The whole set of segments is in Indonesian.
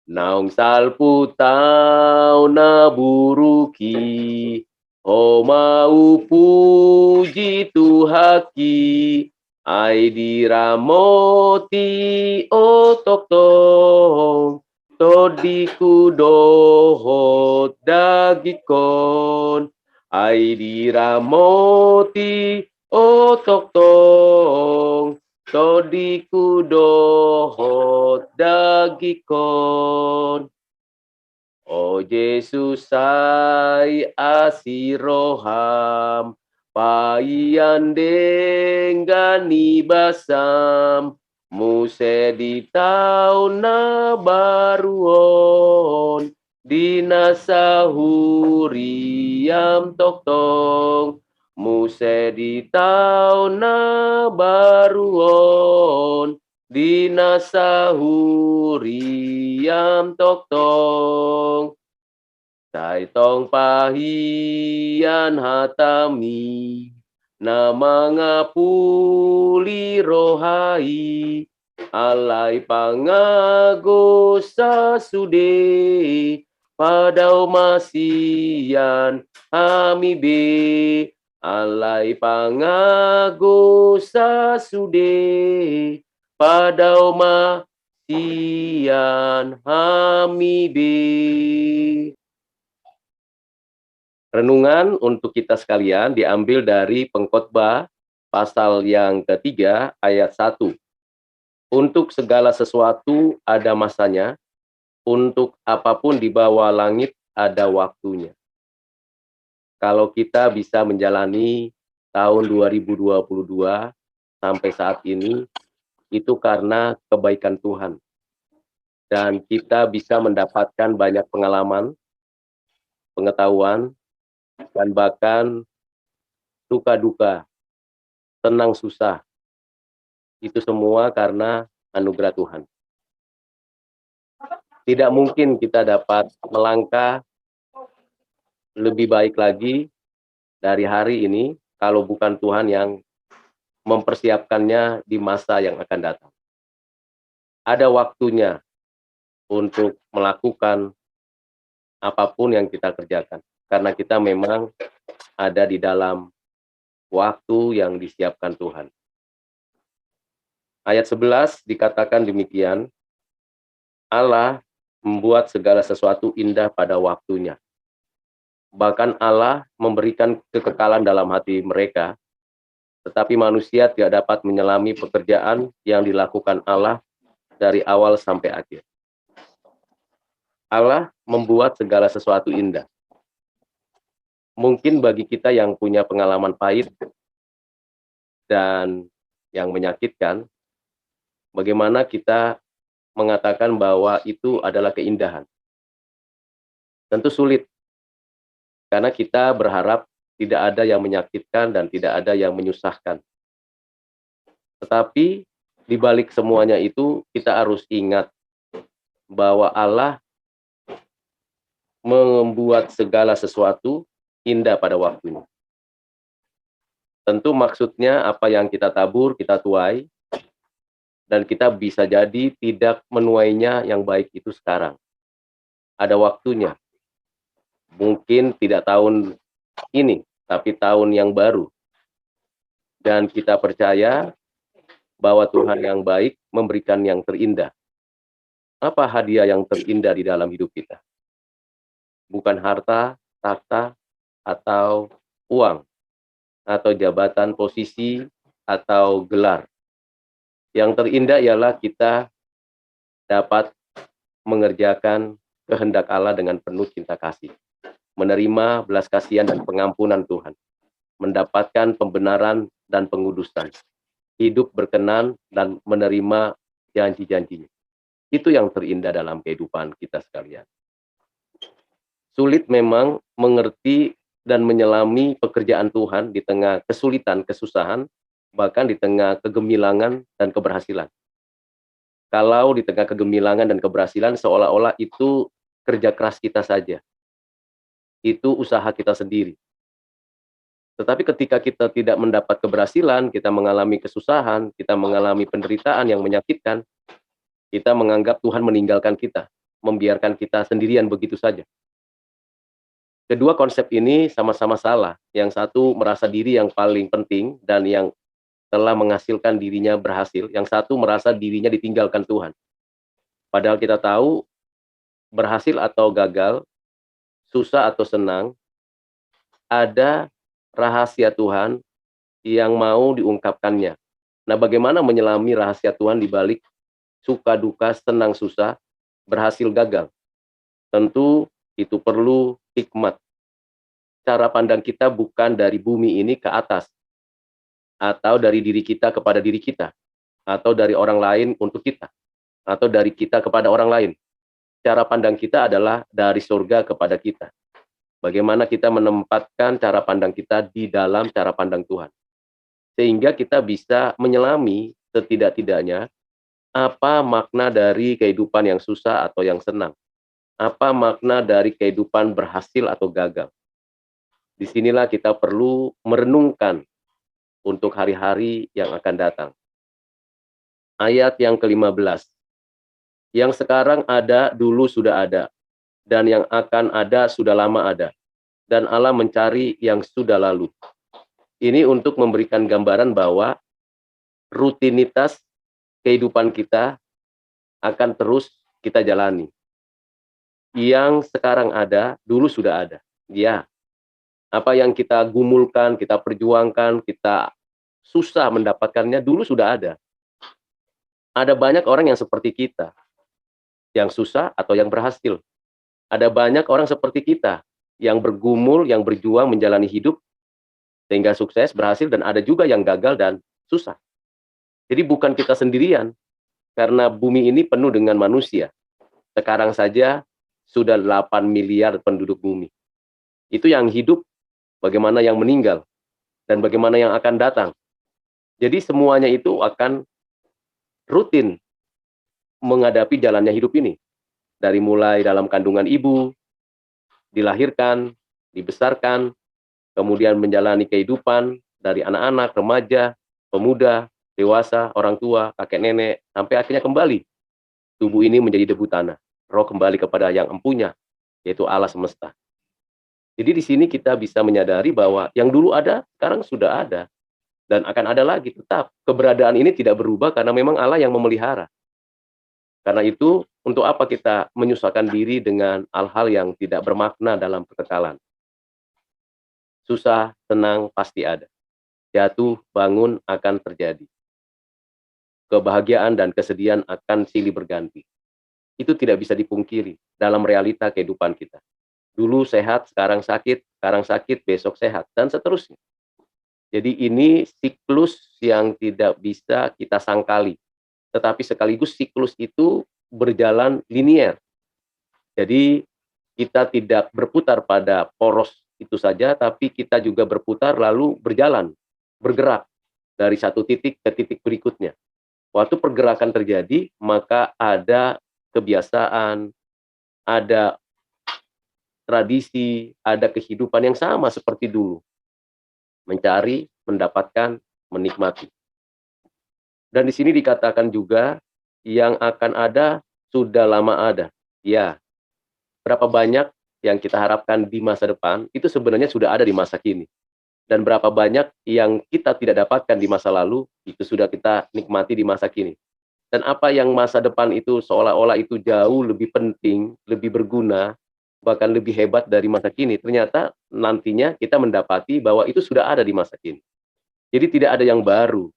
Naung salpu tau na buruki, o mau puji Tuhaki, ai diramoti o tok tong, todiku dohot dagikon, ai diramoti o tok tong, todiku dohot dagikon. O Yesus sai asiroham, paian denggani basam, muse di tahun na baruon, dina sahuriam tok tong, muse di tahun na baruon, dina sahuriam tok tong. Sai tong pahian hatami, na mga puli rohai, alay pangago sa sude, padaw masiyan ami be, alay pangago sa sude, padaw masiyan ami be. Renungan untuk kita sekalian diambil dari Pengkhotbah pasal yang ketiga ayat 1. Untuk segala sesuatu ada masanya, untuk apapun di bawah langit ada waktunya. Kalau kita bisa menjalani tahun 2022 sampai saat ini, itu karena kebaikan Tuhan. Dan kita bisa mendapatkan banyak pengalaman, pengetahuan, dan bahkan duka-duka, senang susah, itu semua karena anugerah Tuhan. Tidak mungkin kita dapat melangkah lebih baik lagi dari hari ini kalau bukan Tuhan yang mempersiapkannya di masa yang akan datang. Ada waktunya untuk melakukan apapun yang kita kerjakan, karena kita memang ada di dalam waktu yang disiapkan Tuhan. Ayat 11 dikatakan demikian, Allah membuat segala sesuatu indah pada waktunya. Bahkan Allah memberikan kekekalan dalam hati mereka, tetapi manusia tidak dapat menyelami pekerjaan yang dilakukan Allah dari awal sampai akhir. Allah membuat segala sesuatu indah. Mungkin bagi kita yang punya pengalaman pahit dan yang menyakitkan, bagaimana kita mengatakan bahwa itu adalah keindahan? Tentu sulit, karena kita berharap tidak ada yang menyakitkan dan tidak ada yang menyusahkan. Tetapi di balik semuanya itu kita harus ingat bahwa Allah membuat segala sesuatu indah pada waktunya. Tentu maksudnya apa yang kita tabur, kita tuai, dan kita bisa jadi tidak menuainya yang baik itu sekarang. Ada waktunya. Mungkin tidak tahun ini, tapi tahun yang baru. Dan kita percaya bahwa Tuhan yang baik memberikan yang terindah. Apa hadiah yang terindah di dalam hidup kita? Bukan harta, takhta, atau uang, atau jabatan, posisi, atau gelar. Yang terindah ialah kita dapat mengerjakan kehendak Allah dengan penuh cinta kasih, menerima belas kasihan dan pengampunan Tuhan, mendapatkan pembenaran dan pengudusan, hidup berkenan dan menerima janji-janjinya. Itu yang terindah dalam kehidupan kita sekalian. Sulit memang mengerti dan menyelami pekerjaan Tuhan di tengah kesulitan, kesusahan, bahkan di tengah kegemilangan dan keberhasilan. Kalau di tengah kegemilangan dan keberhasilan seolah-olah itu kerja keras kita saja. Itu usaha kita sendiri. Tetapi ketika kita tidak mendapat keberhasilan, kita mengalami kesusahan, kita mengalami penderitaan yang menyakitkan, kita menganggap Tuhan meninggalkan kita. membiarkan kita sendirian begitu saja. Kedua konsep ini sama-sama salah. Yang satu merasa diri yang paling penting dan yang telah menghasilkan dirinya berhasil. Yang satu merasa dirinya ditinggalkan Tuhan. Padahal kita tahu berhasil atau gagal, susah atau senang, ada rahasia Tuhan yang mau diungkapkannya. Nah, bagaimana menyelami rahasia Tuhan di balik suka duka, senang susah, berhasil gagal? Tentu itu perlu hikmat. Cara pandang kita bukan dari bumi ini ke atas, atau dari diri kita kepada diri kita, atau dari orang lain untuk kita, atau dari kita kepada orang lain. Cara pandang kita adalah dari surga kepada kita. Bagaimana kita menempatkan cara pandang kita di dalam cara pandang Tuhan. Sehingga kita bisa menyelami setidak-tidaknya apa makna dari kehidupan yang susah atau yang senang. Apa makna dari kehidupan berhasil atau gagal. Disinilah kita perlu merenungkan untuk hari-hari yang akan datang. Ayat yang ke-15. Yang sekarang ada, dulu sudah ada. Dan yang akan ada, sudah lama ada. Dan Allah mencari yang sudah lalu. Ini untuk memberikan gambaran bahwa rutinitas kehidupan kita akan terus kita jalani. Yang sekarang ada, dulu sudah ada. Ya, apa yang kita gumulkan, kita perjuangkan, kita susah mendapatkannya, dulu sudah ada. Ada banyak orang yang seperti kita, yang susah atau yang berhasil. Ada banyak orang seperti kita, yang bergumul, yang berjuang menjalani hidup, sehingga sukses, berhasil, dan ada juga yang gagal dan susah. Jadi bukan kita sendirian, karena bumi ini penuh dengan manusia. Sekarang saja sudah 8 miliar penduduk bumi. Itu yang hidup, bagaimana yang meninggal, dan bagaimana yang akan datang. Jadi semuanya itu akan rutin menghadapi jalannya hidup ini. Dari mulai dalam kandungan ibu, dilahirkan, dibesarkan, kemudian menjalani kehidupan dari anak-anak, remaja, pemuda, dewasa, orang tua, kakek nenek, sampai akhirnya kembali. Tubuh ini menjadi debu tanah. Roh kembali kepada yang empunya, yaitu Allah semesta. Jadi di sini kita bisa menyadari bahwa yang dulu ada, sekarang sudah ada. Dan akan ada lagi tetap. Keberadaan ini tidak berubah karena memang Allah yang memelihara. Karena itu, untuk apa kita menyusahkan diri dengan hal-hal yang tidak bermakna dalam kekekalan? Susah, senang, pasti ada. Jatuh, bangun akan terjadi. Kebahagiaan dan kesedihan akan silih berganti. Itu tidak bisa dipungkiri dalam realita kehidupan kita. Dulu sehat, sekarang sakit, besok sehat, dan seterusnya. Jadi ini siklus yang tidak bisa kita sangkali. Tetapi sekaligus siklus itu berjalan linier. Jadi kita tidak berputar pada poros itu saja, tapi kita juga berputar lalu berjalan, bergerak dari satu titik ke titik berikutnya. Waktu pergerakan terjadi, maka ada kebiasaan, ada tradisi, ada kehidupan yang sama seperti dulu. Mencari, mendapatkan, menikmati. Dan di sini dikatakan juga, yang akan ada, sudah lama ada. Ya, berapa banyak yang kita harapkan di masa depan, itu sebenarnya sudah ada di masa kini. Dan berapa banyak yang kita tidak dapatkan di masa lalu, itu sudah kita nikmati di masa kini. Dan apa yang masa depan itu seolah-olah itu jauh lebih penting, lebih berguna, bahkan lebih hebat dari masa kini, ternyata nantinya kita mendapati bahwa itu sudah ada di masa kini. Jadi tidak ada yang baru.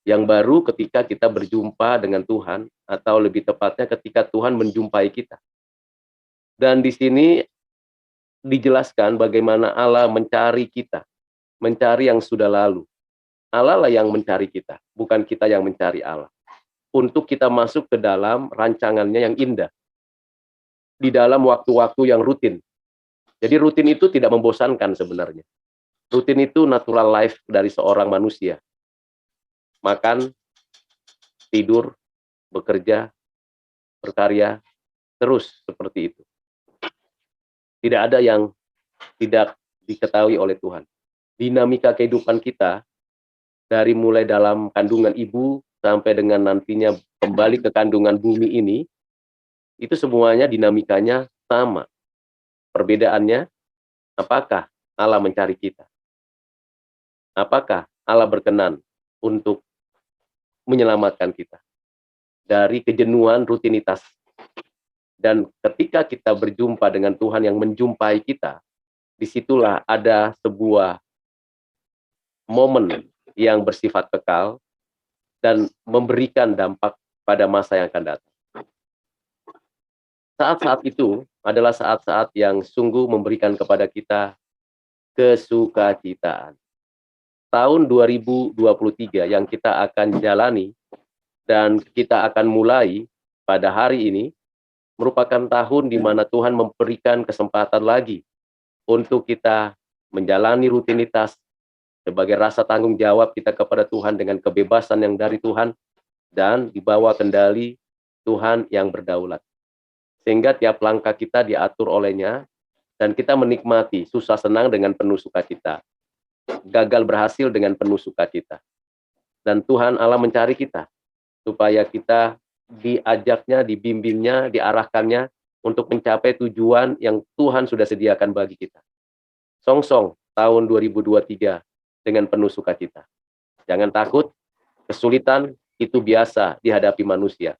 Yang baru ketika kita berjumpa dengan Tuhan, atau lebih tepatnya ketika Tuhan menjumpai kita. Dan di sini dijelaskan bagaimana Allah mencari kita, mencari yang sudah lalu. Allah lah yang mencari kita, bukan kita yang mencari Allah. Untuk kita masuk ke dalam rancangannya yang indah. Di dalam waktu-waktu yang rutin. Jadi rutin itu tidak membosankan sebenarnya. Rutin itu natural life dari seorang manusia. Makan, tidur, bekerja, berkarya, terus seperti itu. Tidak ada yang tidak diketahui oleh Tuhan. Dinamika kehidupan kita, dari mulai dalam kandungan ibu, sampai dengan nantinya kembali ke kandungan bumi ini, Itu semuanya dinamikanya sama. Perbedaannya, apakah Allah mencari kita? Apakah Allah berkenan untuk menyelamatkan kita dari kejenuhan rutinitas? Dan ketika kita berjumpa dengan Tuhan yang menjumpai kita, disitulah ada sebuah momen yang bersifat kekal dan memberikan dampak pada masa yang akan datang. Saat-saat itu adalah saat-saat yang sungguh memberikan kepada kita kesukacitaan. Tahun 2023 yang kita akan jalani dan kita akan mulai pada hari ini merupakan tahun di mana Tuhan memberikan kesempatan lagi untuk kita menjalani rutinitas sebagai rasa tanggung jawab kita kepada Tuhan dengan kebebasan yang dari Tuhan dan dibawa kendali Tuhan yang berdaulat. Sehingga tiap langkah kita diatur olehnya dan kita menikmati susah senang dengan penuh sukacita, gagal berhasil dengan penuh sukacita. Dan Tuhan Allah mencari kita supaya kita diajaknya, dibimbingnya, diarahkannya untuk mencapai tujuan yang Tuhan sudah sediakan bagi kita. Songsong tahun 2023 dengan penuh sukacita. Jangan takut, kesulitan itu biasa dihadapi manusia.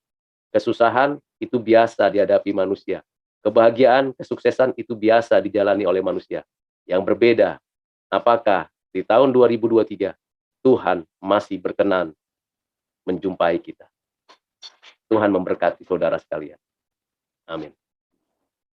Kesusahan itu biasa dihadapi manusia. Kebahagiaan, kesuksesan itu biasa dijalani oleh manusia. Yang berbeda, apakah di tahun 2023 Tuhan masih berkenan menjumpai kita? Tuhan memberkati saudara sekalian. Amin.